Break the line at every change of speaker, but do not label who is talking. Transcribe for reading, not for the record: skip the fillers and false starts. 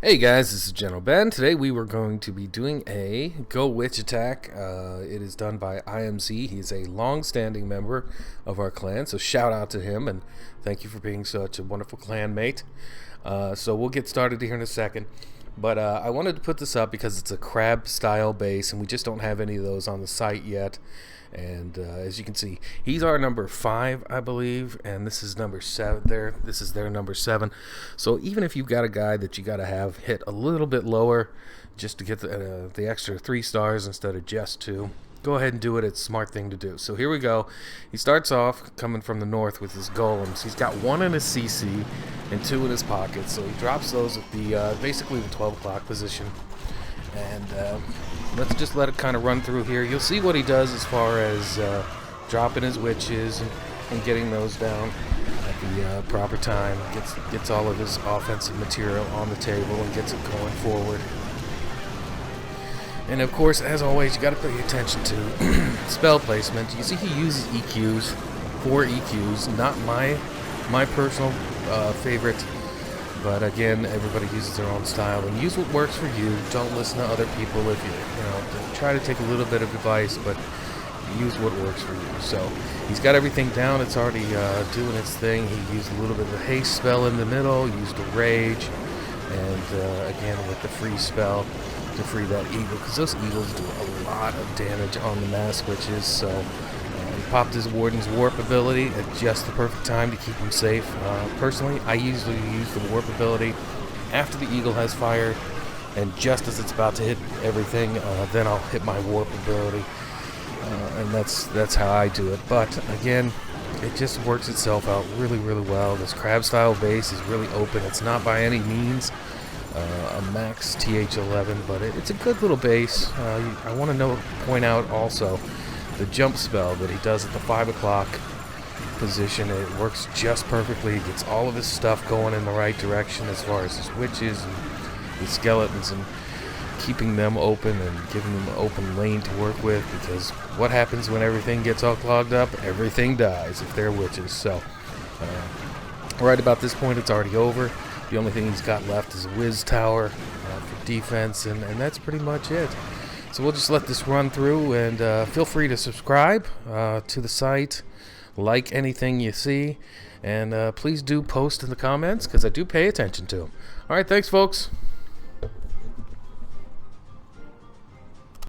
Hey guys, this is General Ben. Today we were going to be doing a Go Witch attack. It is done by IMZ. He's a long-standing member of our clan, so shout out to him and thank you for being such a wonderful clan mate. So we'll get started here in a second. But I wanted to put this up because it's a crab style base and we just don't have any of those on the site yet. And as you can see, he's our number 5, I believe, and this is number 7 there. This is their number 7. So even if you've got a guy that you got to have hit a little bit lower just to get the extra 3 stars instead of just 2, go ahead and do it. It's a smart thing to do. So here we go. He starts off coming from the north with his golems. He's got 1 in his CC and 2 in his pocket. So he drops those at the basically the 12 o'clock position. And let's just let it kind of run through here. You'll see what he does as far as dropping his witches and getting those down at the proper time. Gets all of his offensive material on the table and gets it going forward. And of course, as always, you got to pay attention to spell placement. You see he uses EQs, 4 EQs, not my personal favorite. But again, everybody uses their own style, and use what works for you. Don't listen to other people. If you try to take a little bit of advice, but use what works for you. So he's got everything down. It's already doing its thing. He used a little bit of a haste spell in the middle, used a rage, and again with the free spell to free that eagle, because those eagles do a lot of damage on the mass witches. So he popped his Warden's Warp ability at just the perfect time to keep him safe. Personally, I usually use the Warp ability after the eagle has fired, and just as it's about to hit everything, then I'll hit my Warp ability, and that's how I do it. But again, it just works itself out really, really well. This crab style base is really open. It's not by any means a max th11, but it's a good little base. I want to point out also the jump spell that he does at the 5 o'clock position. It works just perfectly. He gets all of his stuff going in the right direction as far as his witches and his skeletons, and keeping them open and giving them an open lane to work with, because what happens when everything gets all clogged up? Everything dies if they're witches. So right about this point, it's already over. The only thing he's got left is a whiz tower for defense, and that's pretty much it. So we'll just let this run through, and feel free to subscribe to the site, like anything you see, and please do post in the comments, because I do pay attention to them. All right, thanks, folks.